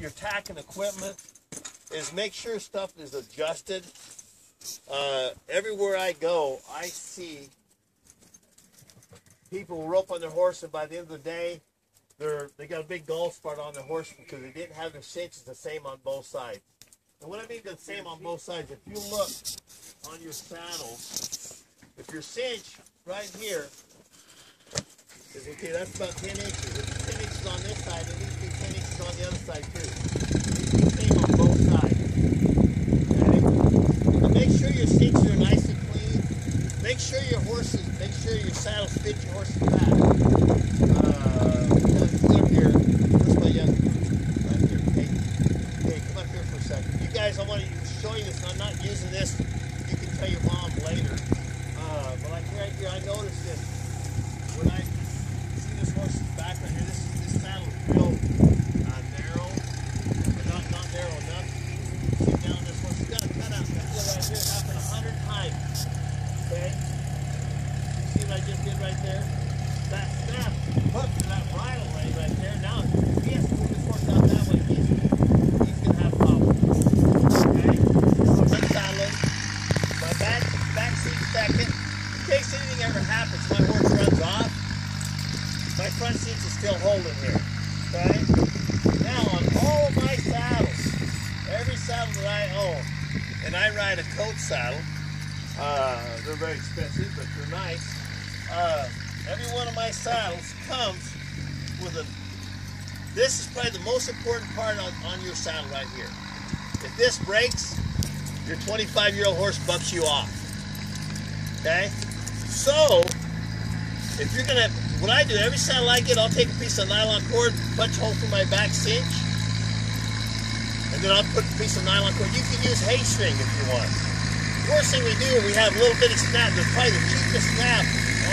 your tack and equipment is make sure stuff is adjusted. Everywhere I go, I see people rope on their horse, and by the end of the day, they got a big gall spot on their horse because they didn't have their cinches the same on both sides. And what I mean the same on both sides, if you look on your saddle, if your cinch right here is okay, that's about 10 inches. If it's 10 inches on this side, it needs to be 10 inches on the other side too. It needs to be the same on both sides. Okay? Now make sure your cinches are nice and clean. Make sure your saddles fit your horse's back. Clear here. Where's my young right here? Hey, come up here for a second. You guys, I want to show you this. I'm not using this. You can tell your mom later. But like right here, I noticed this. When I see this horse's back right here, this saddle is real narrow, but not narrow enough. See down this horse, he's got a cutout. That deal right here happened 100 times. Okay? You see what I just did right there? That snap hooked to that bridle rein right there. Now he has to move this horse out that way. He's gonna have problems. Okay? So let's saddle him. My back seat second. In case anything ever happens, my horse runs off. My front seats are still holding here. Okay? Now on all of my saddles, every saddle that I own, and I ride a coat saddle. They're very expensive, but they're nice. Every one of my saddles comes with this is probably the most important part on your saddle right here. If this breaks, your 25-year-old horse bucks you off. Okay? So, if you're gonna, what I do, every saddle I get, I'll take a piece of nylon cord, punch a hole through my back cinch, and then I'll put a piece of nylon cord. You can use hay string if you want. The worst thing we do, we have little bitty snap. They're probably the cheapest snap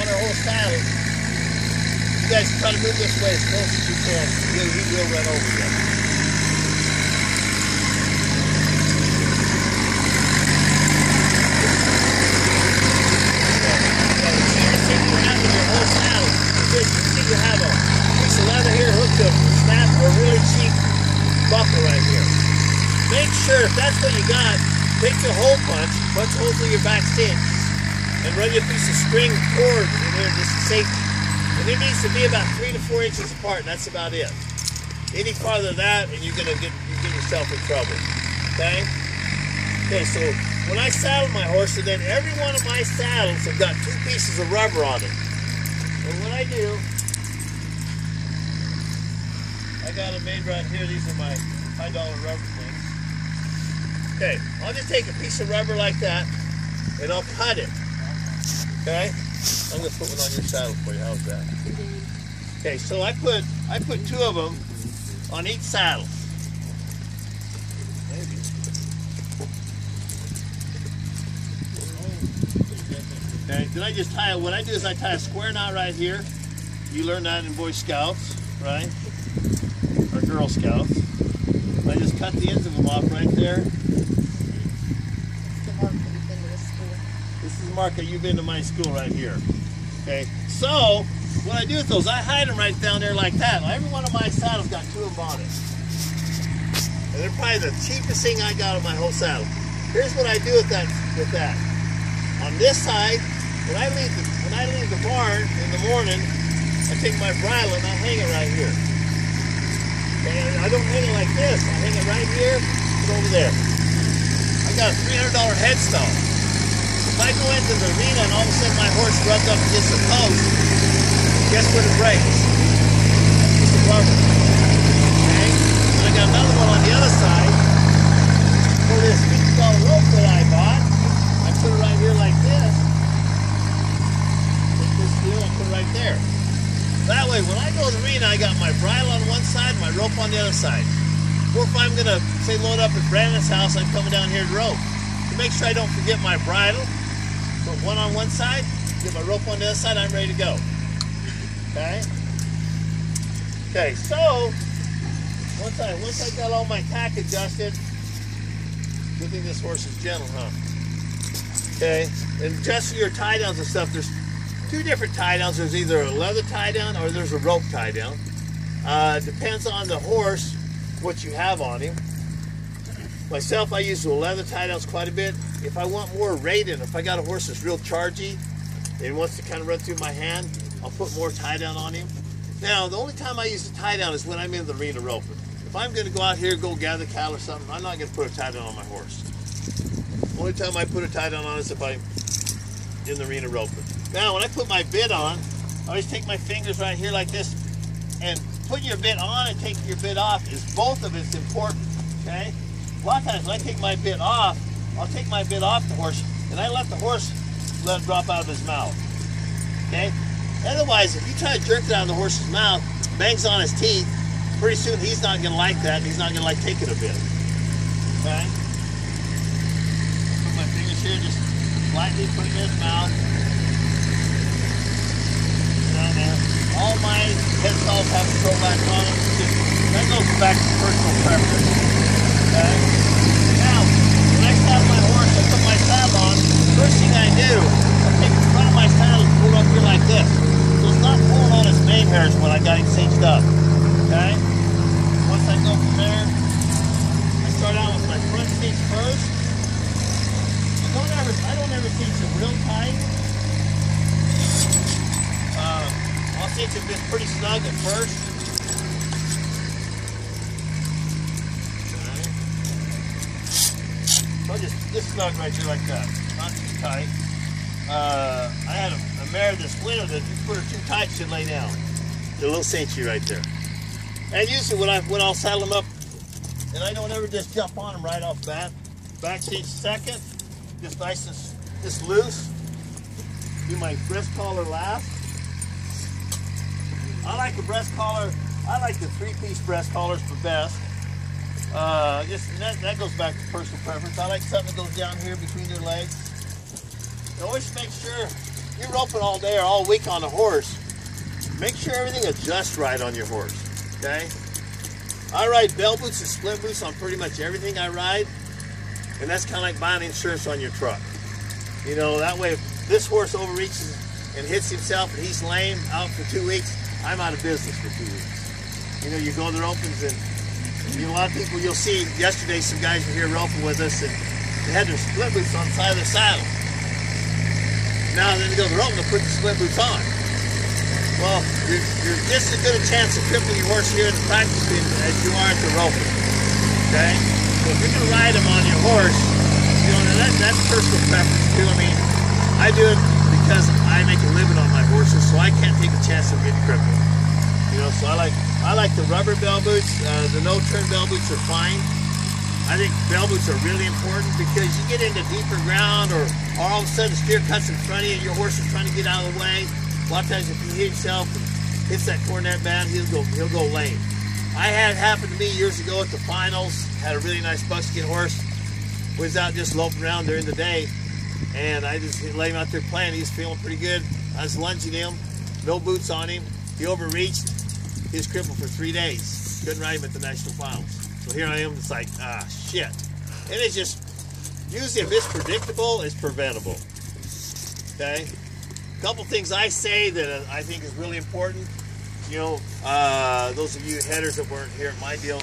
on our whole saddle. You guys try to move this way as close as you can. He will run over you. You have a piece of leather here hooked to a snap or a really cheap buckle right here. Make sure if that's what you got, take your hole punch a hole through your back cinch, and run your piece of string cord in there just for safety. And it needs to be about 3 to 4 inches apart, and that's about it. Any farther than that, and you're gonna get yourself in trouble. Okay? Okay, so when I saddle my horse, and then every one of my saddles have got 2 pieces of rubber on it. And what I do, I got them made right here. These are my high-dollar rubber things. Okay, I'll just take a piece of rubber like that, and I'll cut it. Okay, I'm gonna put one on your saddle for you. How's that? Okay, so I put 2 of them on each saddle. Maybe. Okay, then I just tie it. What I do is I tie a square knot right here. You learn that in Boy Scouts, right? Or Girl Scouts. I just cut the ends of them off right there. This is Mark, you've been to my school right here. Okay, so what I do with those, I hide them right down there like that. Every one of my saddles got 2 of them on it. And they're probably the cheapest thing I got on my whole saddle. Here's what I do with that. On this side, when I leave the barn in the morning, I take my bridle and I hang it right here. And I don't hang it like this. I hang it right here and over there. I got a $300 headstone. If I go into the arena and all of a sudden my horse rubs up against the post, guess what it breaks? A piece of rubber. Okay? And I got another one on the other side for this $50 rope that I bought. I put it right here like this. Take this deal and put it right there. That way, when I go to the arena, I got my bridle on one side and my rope on the other side. Or if I'm going to, say, load up at Brandon's house, I'm coming down here to rope. To make sure I don't forget my bridle, put one on one side, get my rope on the other side, I'm ready to go. Okay? Okay, so, once I got all my tack adjusted, good thing this horse is gentle, huh? Okay, and adjusting your tie downs and stuff, there's 2 different tie downs. There's either a leather tie down or there's a rope tie down. Depends on the horse what you have on him. Myself, I use the leather tie downs quite a bit. If I want more rating, if I got a horse that's real chargy and wants to kind of run through my hand, I'll put more tie down on him. Now, the only time I use the tie down is when I'm in the arena roping. If I'm going to go out here, go gather cattle or something, I'm not going to put a tie down on my horse. The only time I put a tie down on is if I'm in the arena roping. Now, when I put my bit on, I always take my fingers right here like this, and putting your bit on and taking your bit off is both of it's important, okay? A lot of times when I take my bit off, I'll take my bit off the horse, and I let the horse let it drop out of his mouth, okay? Otherwise, if you try to jerk it out of the horse's mouth, bangs on his teeth, pretty soon he's not going to like that, and he's not going to like taking a bit, okay? Put my fingers here, just lightly put it in his mouth. Down there. All my head stalls have to go back on them. That goes back to personal preference. Okay? Now, when I saddle my horse, I put my saddle on. First thing I do, I take the front of my saddle and pull it up here like this. So it's not pulling on his mane hairs when I got him cinched up. Okay? Once I go from there, I start out with my front cinch first. I don't ever cinch him real tight. I'll cinch him just pretty snug at first. Okay. So just snug right there like that, not too tight. I had a mare this winter that if you put her too tight, she'd lay down. A little cinchy right there. And usually when I'll saddle them up, and I don't ever just jump on them right off bat. Back cinch second, just nice and just loose. Do my breast collar last. I like a breast collar. I like the 3-piece breast collars for best. That goes back to personal preference. I like something that goes down here between your legs. And always make sure you're roping all day or all week on a horse. Make sure everything adjusts right on your horse. Okay. I ride bell boots and split boots on pretty much everything I ride, and that's kind of like buying insurance on your truck. You know, that way if this horse overreaches and hits himself and he's lame out for 2 weeks, I'm out of business for 2 weeks. You know, you go to the opens and a lot of people, you'll see yesterday some guys were here roping with us and they had their split boots on the side of their saddle. Now then they go to the roping, they'll put the split boots on. Well, you're just as good a chance of crippling your horse here in the practice field as you are at the roping. Okay? So if you're going to ride him on your horse, you know, that's personal preference too. I mean, I do it because I make a living on my horses, so I can't take a chance of getting crippled. You know, so I like the rubber bell boots. The no-turn bell boots are fine. I think bell boots are really important because you get into deeper ground or all of a sudden the steer cuts in front of you and your horse is trying to get out of the way. A lot of times if he hits himself and hits that cornet band, he'll go lame. I had it happen to me years ago at the finals. Had a really nice buckskin horse. Was out just loping around during the day, and I just laid him out there playing. He was feeling pretty good. I was lunging him, no boots on him. He overreached. He was crippled for 3 days. Couldn't ride him at the national finals. So here I am. It's like, shit. And it's just usually if it's predictable, it's preventable. Okay. A couple things I say that I think is really important. You know, those of you headers that weren't here at my deal,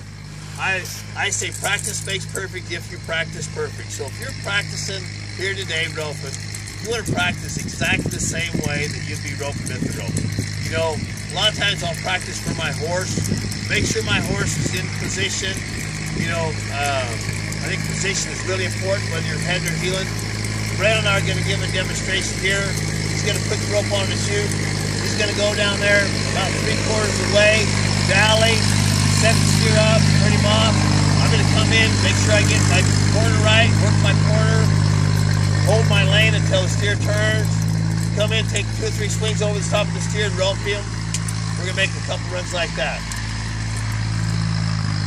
I say practice makes perfect if you practice perfect. So if you're practicing here today roping, you want to practice exactly the same way that you'd be roping at the rope. You know, a lot of times I'll practice for my horse, make sure my horse is in position. You know, I think position is really important whether you're heading or heeling. Brad and I are going to give a demonstration here. He's going to put the rope on the chute. He's going to go down there about 3/4 of the way, valley, set the steer up, turn him off. I'm going to come in, make sure I get my corner right, work my corner, hold my lane until the steer turns, come in, take 2 or 3 swings over the top of the steer, rope him. We're going to make a couple runs like that.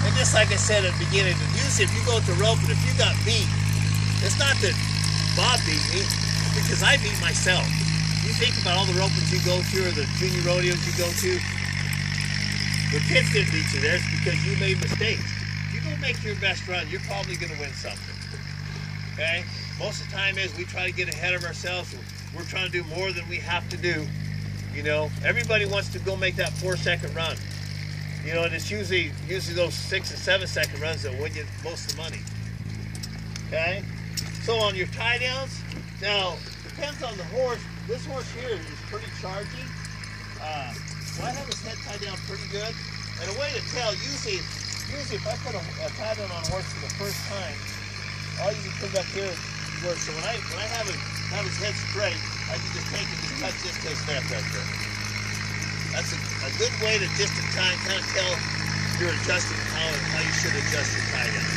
And just like I said at the beginning, usually if you go to rope and if you got beat, it's not that Bob beat me, it's because I beat myself. You think about all the ropings you go to or the junior rodeos you go to, the kids didn't beat you there, it's because you made mistakes. If you don't make your best run, you're probably going to win something. Okay? Most of the time is we try to get ahead of ourselves. We're trying to do more than we have to do. You know, everybody wants to go make that 4-second run. You know, and it's usually those 6 and 7 second runs that win you most of the money. Okay? So on your tie downs, now depends on the horse. This horse here is pretty chargy. Well, I have his head tied down pretty good. And a way to tell, usually if I put a tie down on a horse for the first time, I'll usually put it up here. So when I have his head straight, I can just take it and touch this to his left right there. That's a good way to just kind of tell you're adjusting how you should adjust your tie down.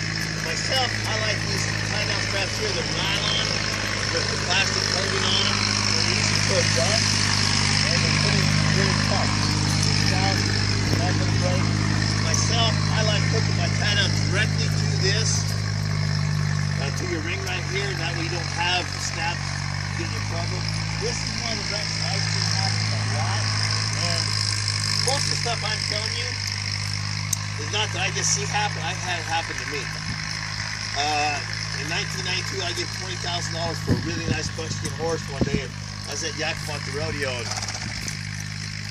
Myself, I like these tie down straps here. They're nylon with the plastic coating on them. They're easy to adjust and they're really tough. They're not going to break. Myself, I like hooking my tie down directly to this, to your ring right here. That way you don't have the snaps getting in trouble. This is one of the reps I've seen happen a lot. And most of the stuff I'm telling you is not that I just see happen. I've had it happen to me. In 1992, I get $20,000 for a really nice buckskin horse one day, and I was at Yakima at the rodeo and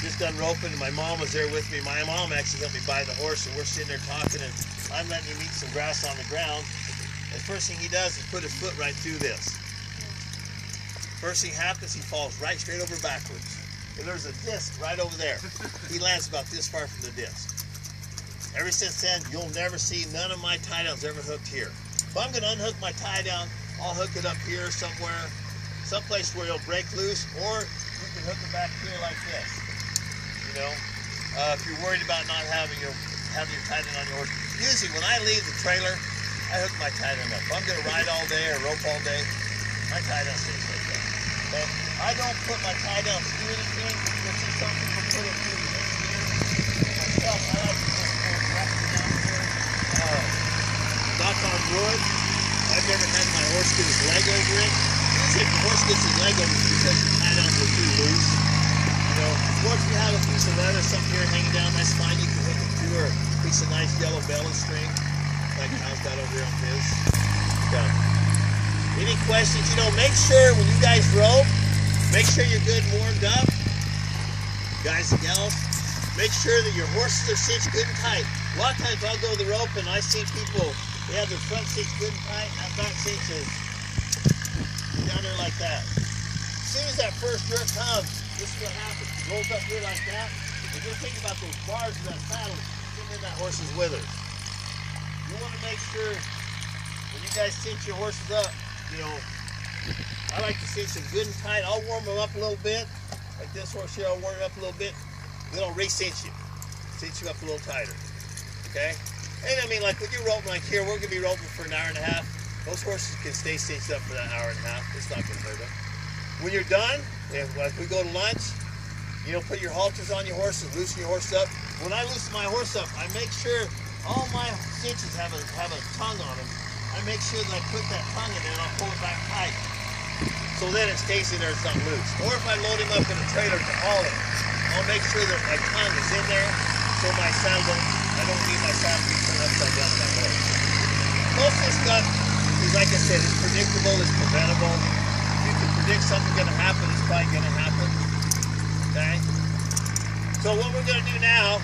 just done roping, and my mom was there with me. My mom actually helped me buy the horse, and we're sitting there talking, and I'm letting him eat some grass on the ground. And the first thing he does is put his foot right through this. First thing happens, he falls right straight over backwards. And there's a disc right over there. He lands about this far from the disc. Ever since then, you'll never see none of my tie downs ever hooked here. If I'm going to unhook my tie down, I'll hook it up here somewhere, someplace where it'll break loose, or you can hook it back here like this. You know, if you're worried about not having your tie down on your horse. Usually, when I leave the trailer, I hook my tie down up. If I'm going to ride all day or rope all day, my tie down stays like that. Okay? I don't put my tie down through anything. You'll see some people put it through the here. Myself, I like to put it directly down here. Knock on wood. I've never had my horse get his leg over it. Usually if the horse gets his leg over it, it's because your tie downs are too loose. You know, or if you have a piece of leather, something here hanging down, that's fine. You can hook it through, or a piece of nice yellow bellows string, like Kyle's got over here on his. Done. Any questions? You know, make sure when you guys rope, make sure you're good and warmed up. Guys and gals, make sure that your horses are cinched good and tight. A lot of times I'll go to the rope and I see people, they have their front cinch good and tight, and that back cinch is down there like that. As soon as that first jerk comes, this is what happens. It rolls up here like that. And just think about those bars of that saddle sitting in that horse's withers. You want to make sure when you guys cinch your horses up, you know, I like to cinch them good and tight. I'll warm them up a little bit. Like this horse here, I'll warm it up a little bit. Then I'll re-cinch you. Cinch you up a little tighter. Okay? And I mean, like when you're roping like here, we're going to be roping for an hour and a half. Those horses can stay cinched up for that hour and a half. It's not going to hurt them. When you're done, like we go to lunch, you know, put your halters on your horses, loosen your horse up. When I loosen my horse up, I make sure all my cinches have a tongue on them. I make sure that I put that tongue in there and I'll pull it back tight. So then it stays in there, it's not loose. Or if I load him up in a trailer to haul him, I'll make sure that my tongue is in there so my saddle, I don't need my saddle to be turned upside down that way. Most of this stuff is, like I said, it's predictable, it's preventable. If you can predict something's going to happen, it's probably going to happen. Okay? So what we're going to do now